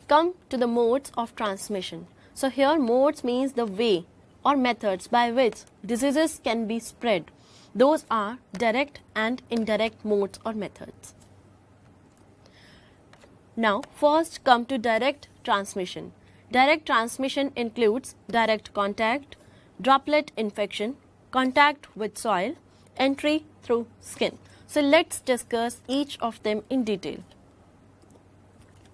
Come to the modes of transmission. So here modes means the way or methods by which diseases can be spread. Those are direct and indirect modes or methods. Now first come to direct transmission. Direct transmission includes direct contact, droplet infection, contact with soil, entry through skin. So let's discuss each of them in detail.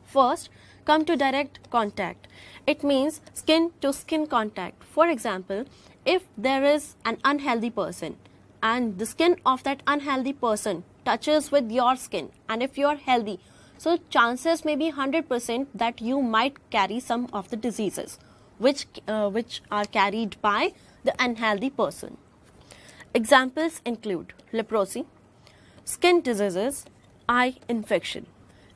First, come to direct contact. It means skin to skin contact. For example, if there is an unhealthy person and the skin of that unhealthy person touches with your skin, and if you are healthy, so chances may be 100% that you might carry some of the diseases which are carried by the unhealthy person. Examples include leprosy, skin diseases, eye infection.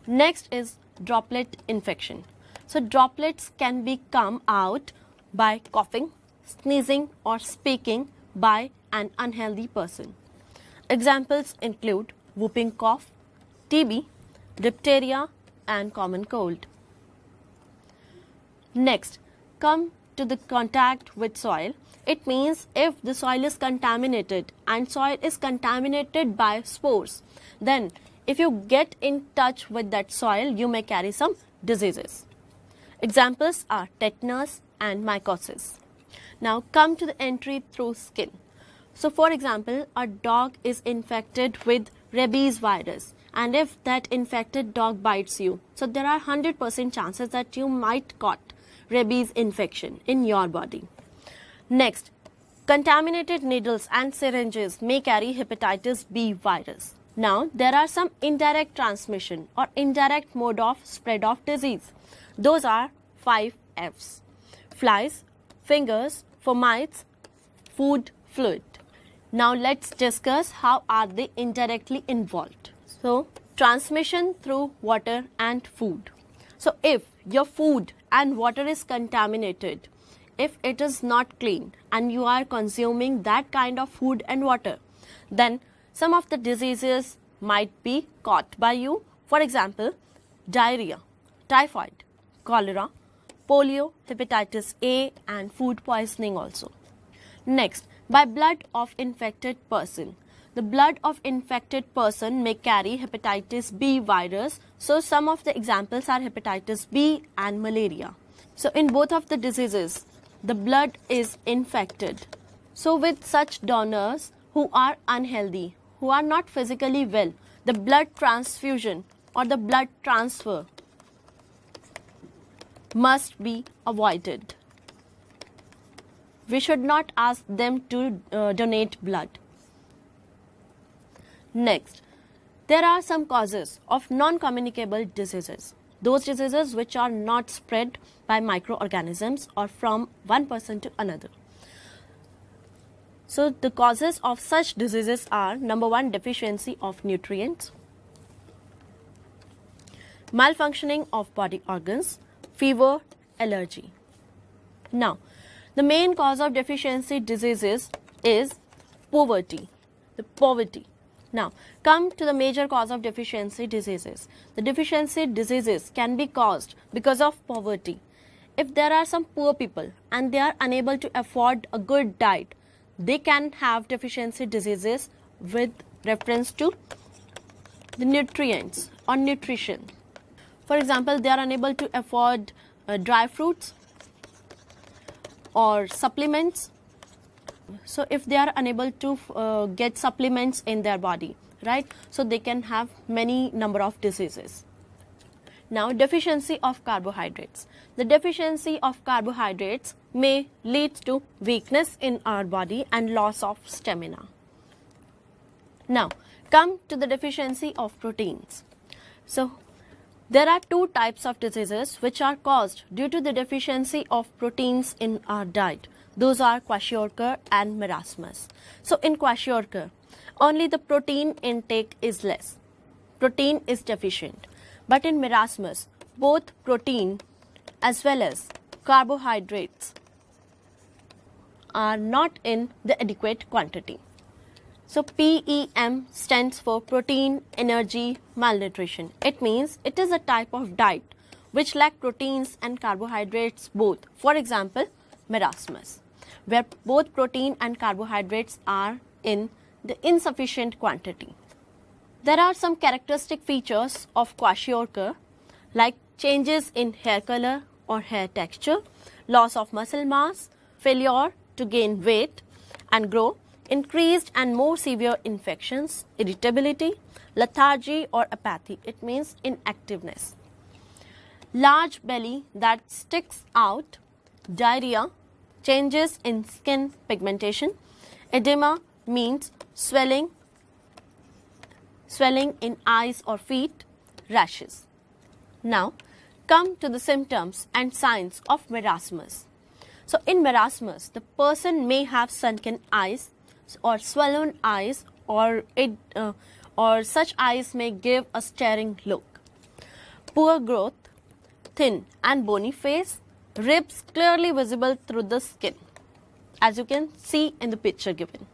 Next is droplet infection. So droplets can be come out by coughing, sneezing or speaking by an unhealthy person. Examples include whooping cough, TB, diphtheria and common cold. Next, come to the contact with soil. It means if the soil is contaminated and soil is contaminated by spores, then if you get in touch with that soil, you may carry some diseases. Examples are tetanus and mycosis. Now come to the entry through skin. So for example, a dog is infected with rabies virus, and if that infected dog bites you, so there are 100% chances that you might caught rabies infection in your body. Next, contaminated needles and syringes may carry hepatitis B virus. Now, there are some indirect transmission or indirect mode of spread of disease. Those are 5 F's: flies, fingers, fomites, food, fluid. Now, let's discuss how are they indirectly involved. So, transmission through water and food. So, if your food and water is contaminated, if it is not clean and you are consuming that kind of food and water, then some of the diseases might be caught by you. For example, diarrhea, typhoid, cholera, polio, hepatitis A and food poisoning also. Next, by blood of infected person. The blood of infected person may carry hepatitis B virus. So some of the examples are hepatitis B and malaria. So in both of the diseases, the blood is infected. So with such donors who are unhealthy, who are not physically well, the blood transfusion or the blood transfer must be avoided. We should not ask them to donate blood. Next, there are some causes of non-communicable diseases. Those diseases which are not spread by microorganisms or from one person to another. So the causes of such diseases are: number 1, deficiency of nutrients, malfunctioning of body organs, fever, allergy. Now, the main cause of deficiency diseases is poverty. Now, come to the major cause of deficiency diseases. The deficiency diseases can be caused because of poverty. If there are some poor people and they are unable to afford a good diet, they can have deficiency diseases with reference to the nutrients or nutrition. For example, they are unable to afford dry fruits or supplements. So if they are unable to get supplements in their body, right, so they can have many number of diseases. Now, deficiency of carbohydrates. The deficiency of carbohydrates may lead to weakness in our body and loss of stamina. Now, come to the deficiency of proteins. So, there are 2 types of diseases which are caused due to the deficiency of proteins in our diet. Those are kwashiorkor and marasmus. So, in kwashiorkor, only the protein intake is less. Protein is deficient. But in marasmus, both protein as well as carbohydrates are not in the adequate quantity. So PEM stands for protein, energy, malnutrition. It means it is a type of diet which lack proteins and carbohydrates both. For example, marasmus, where both protein and carbohydrates are in the insufficient quantity. There are some characteristic features of kwashiorkor like changes in hair color or hair texture, loss of muscle mass, failure to gain weight and grow, increased and more severe infections, irritability, lethargy or apathy. It means inactiveness. Large belly that sticks out, diarrhea, changes in skin pigmentation, edema means swelling in eyes or feet, rashes. Now, come to the symptoms and signs of marasmus. So, in marasmus, the person may have sunken eyes or swollen eyes, or such eyes may give a staring look. Poor growth, thin and bony face, ribs clearly visible through the skin, as you can see in the picture given.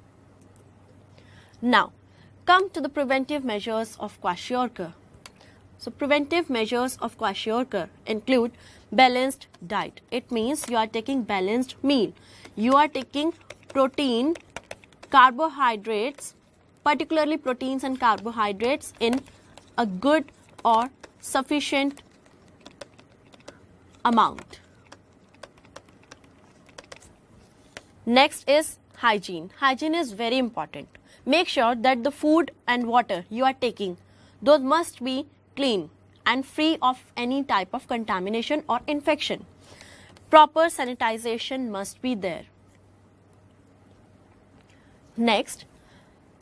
Now, come to the preventive measures of kwashiorkor. So, preventive measures of kwashiorkor include balanced diet. It means you are taking balanced meal. You are taking protein, carbohydrates, particularly proteins and carbohydrates in a good or sufficient amount. Next is hygiene. Hygiene is very important. Make sure that the food and water you are taking, those must be clean and free of any type of contamination or infection. Proper sanitization must be there. Next,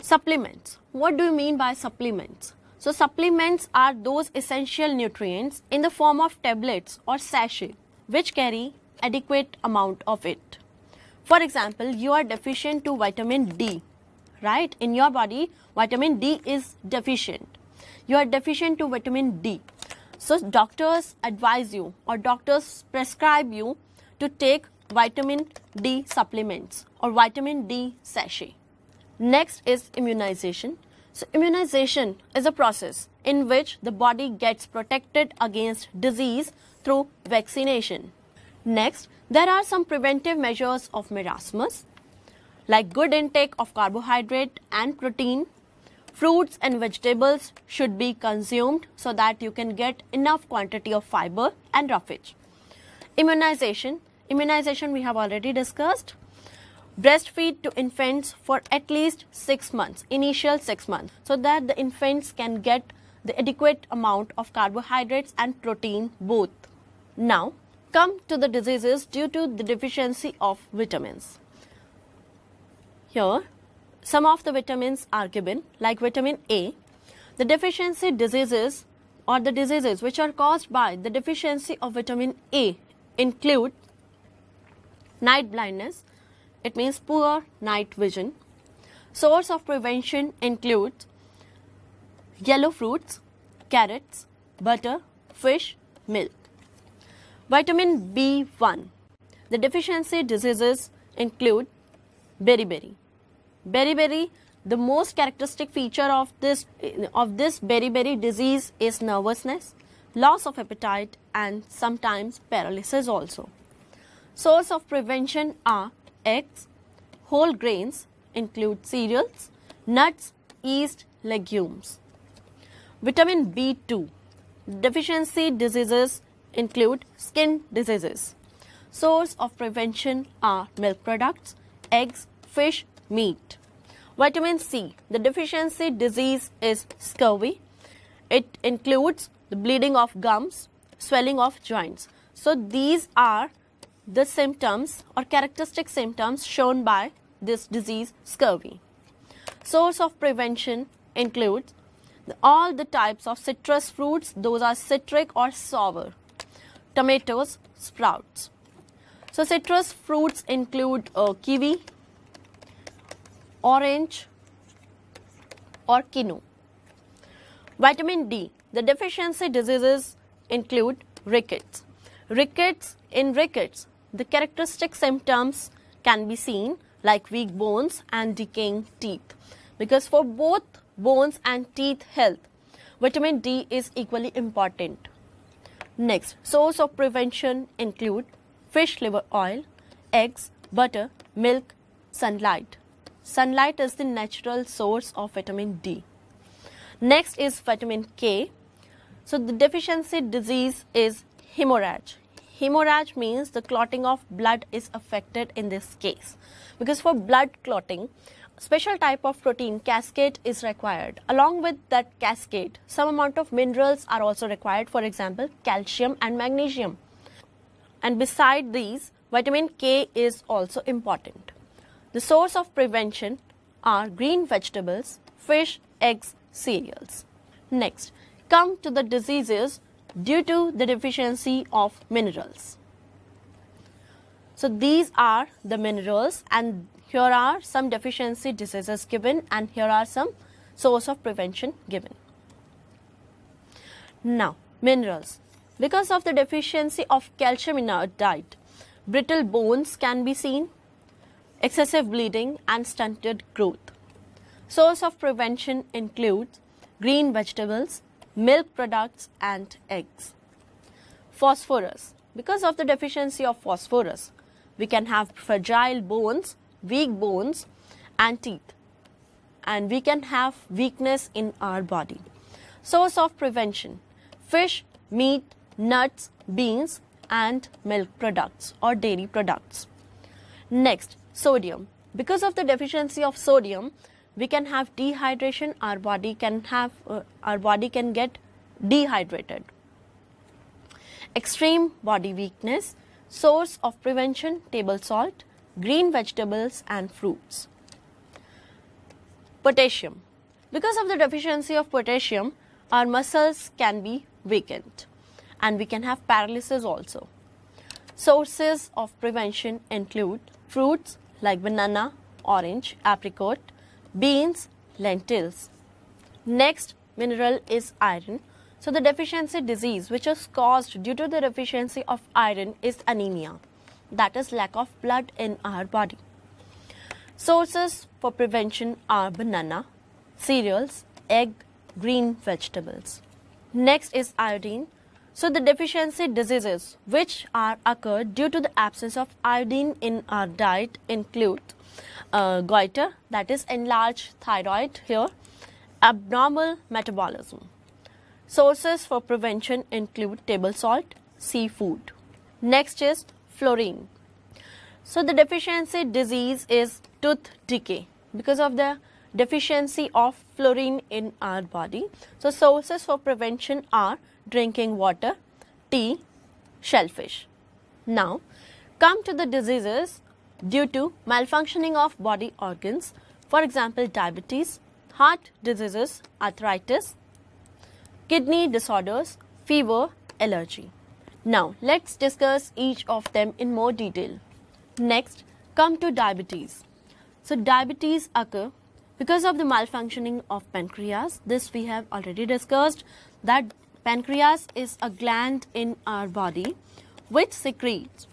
supplements. What do you mean by supplements? So, supplements are those essential nutrients in the form of tablets or sachet which carry adequate amount of it. For example, you are deficient to vitamin D, right? In your body, vitamin D is deficient. You are deficient to vitamin D. So, doctors advise you or doctors prescribe you to take vitamin D supplements or vitamin D sachet. Next is immunization. So, immunization is a process in which the body gets protected against disease through vaccination. Next, there are some preventive measures of marasmus like good intake of carbohydrate and protein. Fruits and vegetables should be consumed so that you can get enough quantity of fiber and roughage. Immunization we have already discussed. Breastfeed to infants for at least 6 months, initial 6 months, so that the infants can get the adequate amount of carbohydrates and protein both. Now, come to the diseases due to the deficiency of vitamins. Here, some of the vitamins are given, like vitamin A. The deficiency diseases or the diseases which are caused by the deficiency of vitamin A include night blindness. It means poor night vision. Source of prevention includes yellow fruits, carrots, butter, fish, milk. Vitamin B1. The deficiency diseases include beriberi. Beriberi, the most characteristic feature of this beriberi disease is nervousness, loss of appetite and sometimes paralysis also. Source of prevention are eggs, whole grains include cereals, nuts, yeast, legumes. Vitamin B2. Deficiency diseases include skin diseases. Source of prevention are milk products, eggs, fish, meat. Vitamin C. The deficiency disease is scurvy. It includes the bleeding of gums, swelling of joints. So these are the symptoms or characteristic symptoms shown by this disease, scurvy. Source of prevention includes all the types of citrus fruits, those are citric or sour, tomatoes, sprouts. So citrus fruits include kiwi, orange or kinu. Vitamin D. The deficiency diseases include rickets. In rickets, the characteristic symptoms can be seen, like weak bones and decaying teeth. Because for both bones and teeth health, vitamin D is equally important. Next, source of prevention include fish liver oil, eggs, butter, milk, sunlight. Sunlight is the natural source of vitamin D. Next is vitamin K. So the deficiency disease is hemorrhage. Hemorrhage means the clotting of blood is affected in this case. Because for blood clotting, special type of protein cascade is required. Along with that cascade, some amount of minerals are also required, for example, calcium and magnesium. And beside these, vitamin K is also important. The source of prevention are green vegetables, fish, eggs, cereals. Next, come to the diseases due to the deficiency of minerals. So these are the minerals, and here are some deficiency diseases given, and here are some source of prevention given. Now, minerals. Because of the deficiency of calcium in our diet, brittle bones can be seen, excessive bleeding and stunted growth. Source of prevention includes green vegetables, milk products and eggs. Phosphorus. Because of the deficiency of phosphorus, we can have fragile bones, weak bones and teeth, and we can have weakness in our body. Source of prevention: fish, meat, nuts, beans and milk products or dairy products. Next, sodium. Because of the deficiency of sodium, we can have dehydration. Our body can get dehydrated. Extreme body weakness. Source of prevention: table salt, green vegetables and fruits. Potassium. Because of the deficiency of potassium, our muscles can be weakened and we can have paralysis also. Sources of prevention include fruits like banana, orange, apricot, beans, lentils. Next mineral is iron. So the deficiency disease which is caused due to the deficiency of iron is anemia. That is lack of blood in our body. Sources for prevention are banana, cereals, egg, green vegetables. Next is iodine. So the deficiency diseases which are occurred due to the absence of iodine in our diet include goiter, that is enlarged thyroid here, abnormal metabolism. Sources for prevention include table salt, seafood. Next is fluorine. So the deficiency disease is tooth decay because of the deficiency of fluorine in our body. So sources for prevention are drinking water, tea, shellfish. Now come to the diseases due to malfunctioning of body organs, for example diabetes, heart diseases, arthritis, kidney disorders, fever, allergy. Now let's discuss each of them in more detail. Next, come to diabetes. So diabetes occur because of the malfunctioning of pancreas. This we have already discussed, that pancreas is a gland in our body which secretes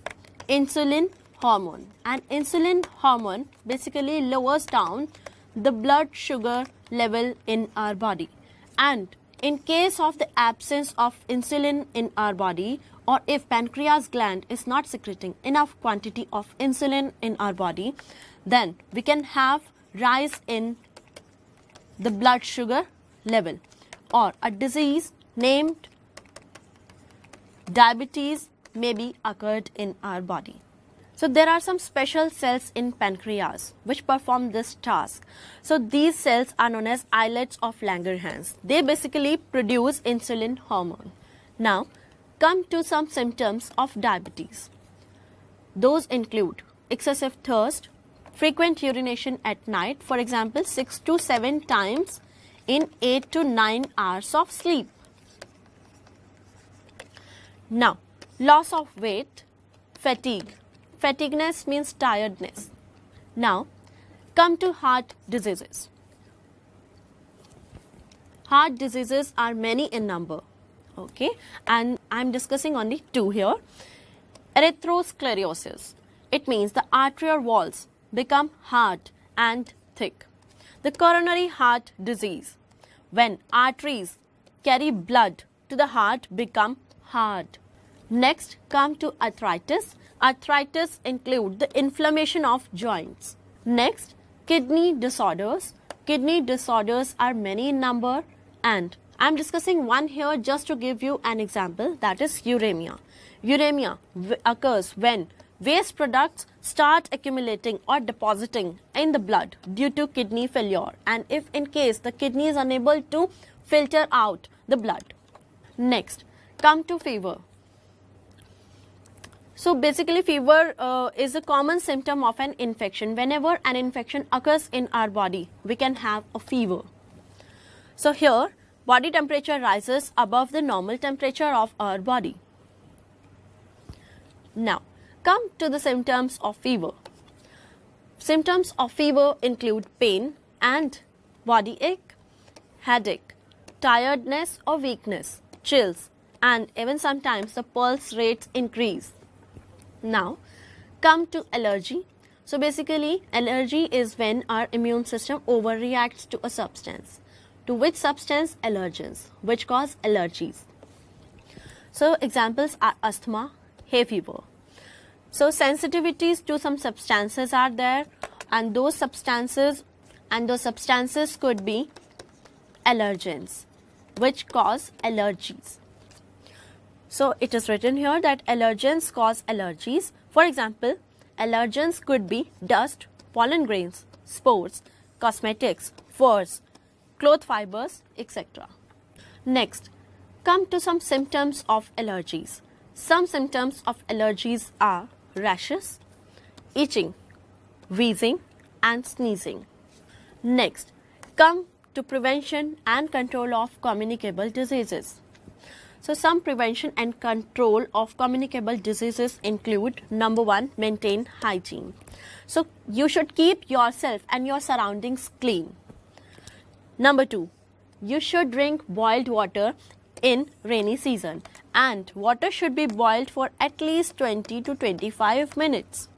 insulin hormone, and insulin hormone basically lowers down the blood sugar level in our body. And in case of the absence of insulin in our body, or if pancreas gland is not secreting enough quantity of insulin in our body, then we can have rise in the blood sugar level, or a disease named diabetes may be occurred in our body. So there are some special cells in pancreas which perform this task. So these cells are known as islets of Langerhans. They basically produce insulin hormone. Now come to some symptoms of diabetes. Those include excessive thirst, frequent urination at night, for example 6 to 7 times in 8 to 9 hours of sleep. Now loss of weight, fatigue. Fatigueness means tiredness. Now come to heart diseases. Heart diseases are many in number, okay, and I am discussing only two here. Erythrosclerosis. It means the arterial walls become hard and thick. The coronary heart disease, when arteries carry blood to the heart, become hard. Next, come to arthritis. Arthritis include the inflammation of joints. Next, kidney disorders. Kidney disorders are many in number, and I am discussing one here just to give you an example, that is uremia. Uremia occurs when waste products start accumulating or depositing in the blood due to kidney failure, and if in case the kidney is unable to filter out the blood. Next, come to fever. So basically fever is a common symptom of an infection. Whenever an infection occurs in our body, we can have a fever. So here, body temperature rises above the normal temperature of our body. Now, come to the symptoms of fever. Symptoms of fever include pain and body ache, headache, tiredness or weakness, chills, and even sometimes the pulse rates increase. Now, come to allergy. So basically, allergy is when our immune system overreacts to a substance. To which substance? Allergens, which cause allergies. So examples are asthma, hay fever. So sensitivities to some substances are there, and those substances could be allergens, which cause allergies. So it is written here that allergens cause allergies. For example, allergens could be dust, pollen grains, spores, cosmetics, furs, cloth fibers, etc. Next, come to some symptoms of allergies. Some symptoms of allergies are rashes, itching, wheezing, and sneezing. Next, come to prevention and control of communicable diseases. So some prevention and control of communicable diseases include, number 1, maintain hygiene. So you should keep yourself and your surroundings clean. Number 2, you should drink boiled water in rainy season, and water should be boiled for at least 20 to 25 minutes.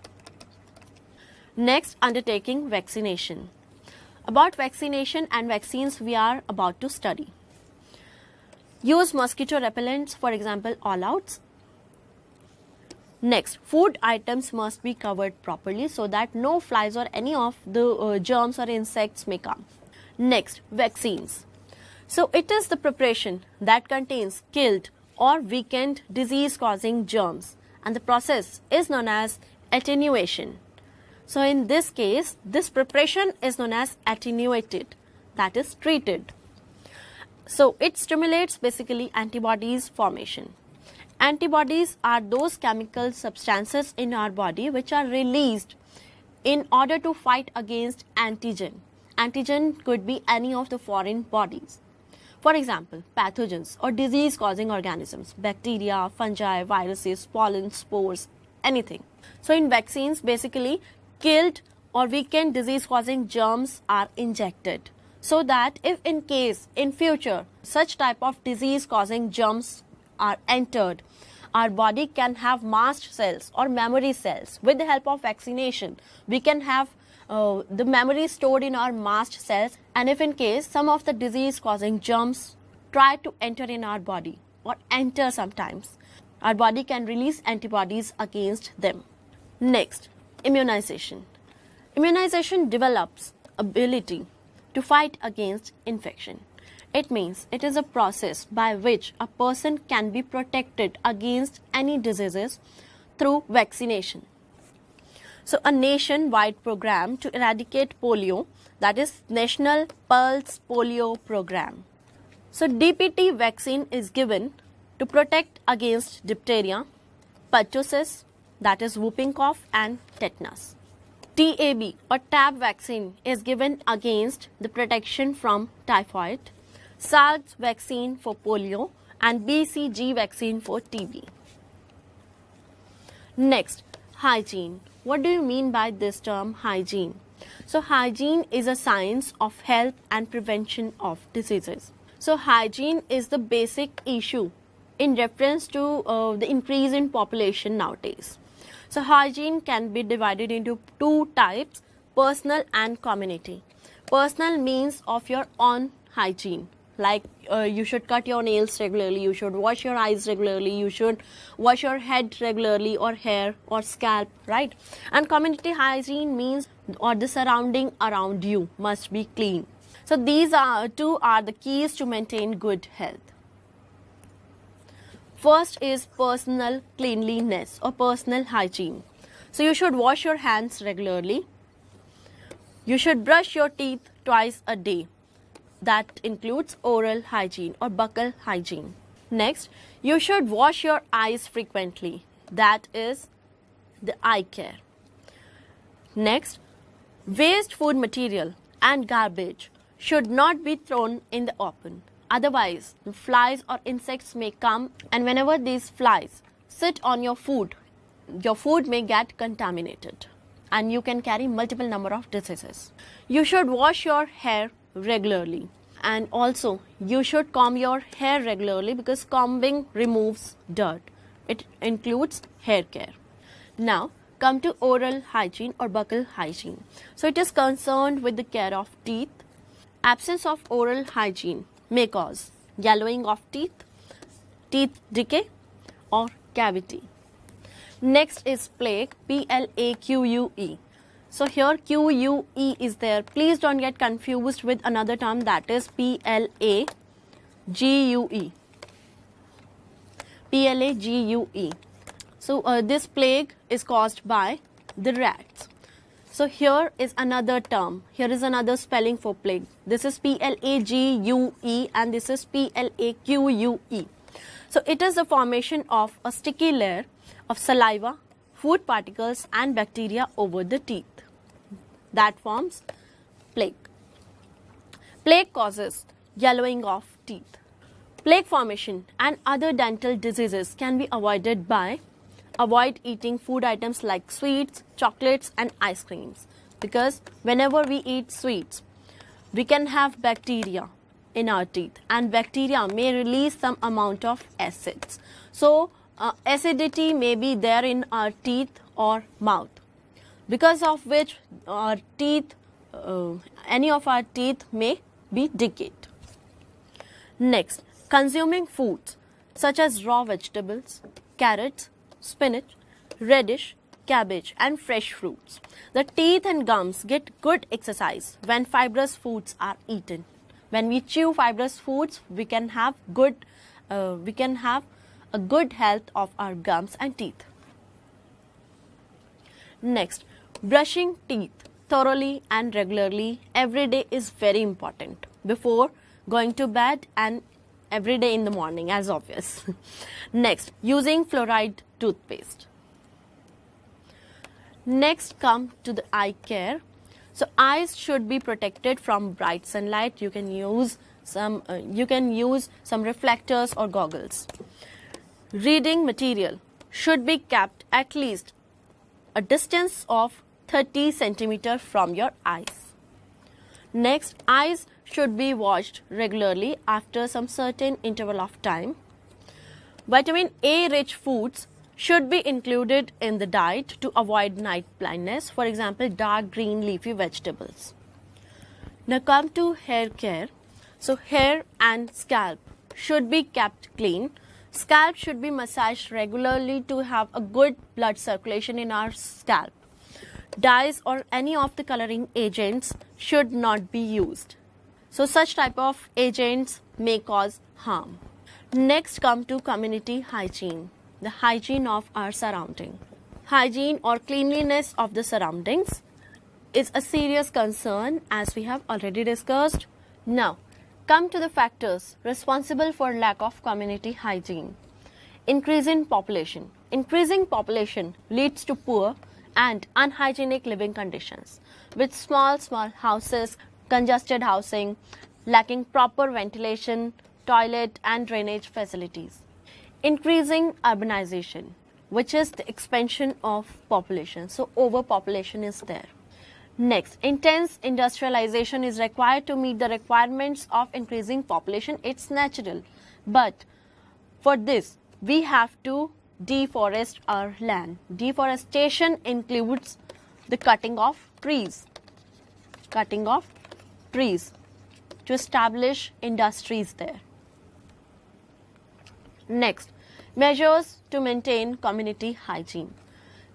Next, undertaking vaccination. About vaccination and vaccines we are about to study. Use mosquito repellents, for example, all-outs. Next, food items must be covered properly so that no flies or any of the germs or insects may come. Next, vaccines. So it is the preparation that contains killed or weakened disease-causing germs, and the process is known as attenuation. So in this case, this preparation is known as attenuated, that is treated. So it stimulates basically antibodies formation. Antibodies are those chemical substances in our body which are released in order to fight against antigen. Antigen could be any of the foreign bodies. For example, pathogens or disease-causing organisms, bacteria, fungi, viruses, pollen, spores, anything. So in vaccines, basically killed or weakened disease-causing germs are injected, so that if in case in future such type of disease causing germs are entered, our body can have mast cells or memory cells. With the help of vaccination, we can have the memory stored in our mast cells, and if in case some of the disease causing germs try to enter in our body or enter sometimes, our body can release antibodies against them. Next, immunization. Immunization develops ability to fight against infection. It means it is a process by which a person can be protected against any diseases through vaccination. So a nation-wide program to eradicate polio, that is National Pulse Polio Program. So DPT vaccine is given to protect against diphtheria, pertussis, that is whooping cough, and tetanus. TAB or TAB vaccine is given against the protection from typhoid, SARS vaccine for polio, and BCG vaccine for TB. Next, hygiene. What do you mean by this term hygiene? So hygiene is a science of health and prevention of diseases. So hygiene is the basic issue in reference to the increase in population nowadays. So hygiene can be divided into two types, personal and community. Personal means of your own hygiene. Like you should cut your nails regularly, you should wash your eyes regularly, you should wash your head regularly, or hair or scalp, right? And community hygiene means or the surrounding around you must be clean. So these two are the keys to maintain good health. First is personal cleanliness or personal hygiene. So you should wash your hands regularly. You should brush your teeth twice a day. That includes oral hygiene or buccal hygiene. Next, you should wash your eyes frequently. That is the eye care. Next, waste food material and garbage should not be thrown in the open. Otherwise, the flies or insects may come, and whenever these flies sit on your food may get contaminated and you can carry multiple number of diseases. You should wash your hair regularly, and also you should comb your hair regularly because combing removes dirt. It includes hair care. Now come to oral hygiene or buccal hygiene. So it is concerned with the care of teeth. Absence of oral hygiene may cause yellowing of teeth, teeth decay, or cavity. Next is plague, P-L-A-Q-U-E. So here Q-U-E is there. Please don't get confused with another term, that is P-L-A-G-U-E. P-L-A-G-U-E. So this plague is caused by the rats. So here is another term. Here is another spelling for plague. This is P-L-A-G-U-E and this is P-L-A-Q-U-E. So it is the formation of a sticky layer of saliva, food particles and bacteria over the teeth. That forms plague. Plague causes yellowing of teeth. Plague formation and other dental diseases can be avoided by avoid eating food items like sweets, chocolates and ice creams, because whenever we eat sweets, we can have bacteria in our teeth and bacteria may release some amount of acids. So acidity may be there in our teeth or mouth, because of which our teeth, any of our teeth may be decayed. Next, consuming foods such as raw vegetables, carrots, spinach, radish, cabbage and fresh fruits. The teeth and gums get good exercise when fibrous foods are eaten. When we chew fibrous foods, we can have a good health of our gums and teeth. Next, brushing teeth thoroughly and regularly every day is very important before going to bed and every day in the morning, as obvious. Next, using fluoride toothpaste. Next, come to the eye care. So eyes should be protected from bright sunlight. You can use some reflectors or goggles. Reading material should be kept at least a distance of 30 centimeters from your eyes. Next, eyes should be washed regularly after some certain interval of time. Vitamin A rich foods should be included in the diet to avoid night blindness. For example, dark green leafy vegetables. Now come to hair care. So hair and scalp should be kept clean. Scalp should be massaged regularly to have a good blood circulation in our scalp. Dyes or any of the coloring agents should not be used. So such type of agents may cause harm. Next, come to community hygiene, the hygiene of our surrounding. Hygiene or cleanliness of the surroundings is a serious concern, as we have already discussed. Now, come to the factors responsible for lack of community hygiene. Increasing population. Increasing population leads to poor and unhygienic living conditions with small houses, congested housing, lacking proper ventilation, toilet and drainage facilities. Increasing urbanization, which is the expansion of population. So overpopulation is there. Next, intense industrialization is required to meet the requirements of increasing population. It's natural. But for this, we have to deforest our land. Deforestation includes the cutting of trees to establish industries there. Next, measures to maintain community hygiene.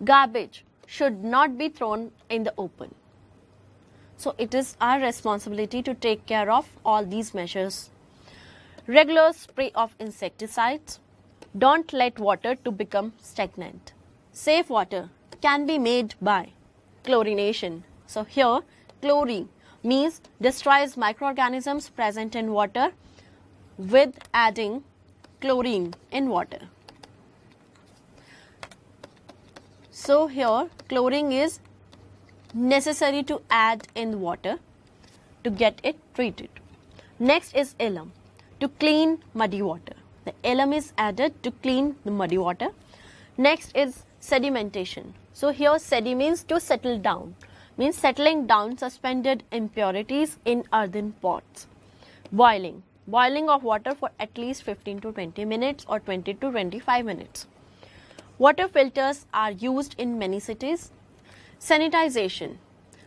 Garbage should not be thrown in the open. So it is our responsibility to take care of all these measures. Regular spray of insecticides. Don't let water to become stagnant. Safe water can be made by chlorination. So here, chlorine means destroys microorganisms present in water with adding chlorine in water. So here, chlorine is necessary to add in water to get it treated. Next is alum, to clean muddy water. The alum is added to clean the muddy water. Next is sedimentation. So here sedi means to settle down, means settling down suspended impurities in earthen pots. Boiling of water for at least 15 to 20 minutes or 20 to 25 minutes. Water filters are used in many cities. Sanitization,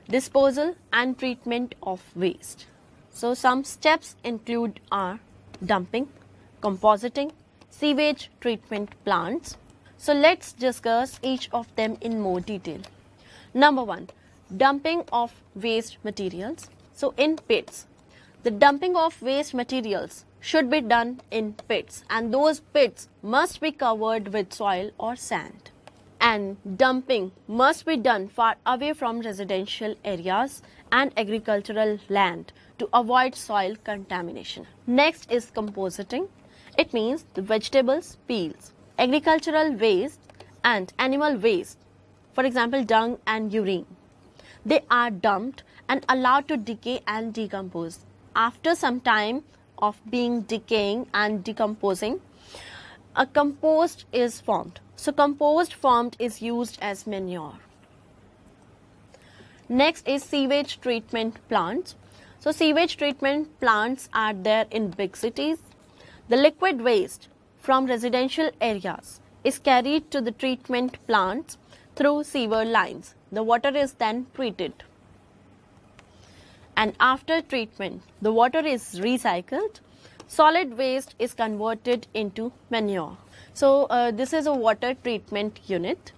disposal and treatment of waste. So some steps include are dumping, compositing, sewage treatment plants. So let's discuss each of them in more detail. Number 1, dumping of waste materials. So in pits, the dumping of waste materials should be done in pits, and those pits must be covered with soil or sand. And dumping must be done far away from residential areas and agricultural land to avoid soil contamination. Next is compositing. It means the vegetables, peels, agricultural waste and animal waste, for example dung and urine. They are dumped and allowed to decay and decompose. After some time of being decaying and decomposing, a compost is formed. So compost formed is used as manure. Next is sewage treatment plants. So sewage treatment plants are there in big cities. The liquid waste from residential areas is carried to the treatment plants through sewer lines. The water is then treated. And after treatment, the water is recycled. Solid waste is converted into manure. So this is a water treatment unit.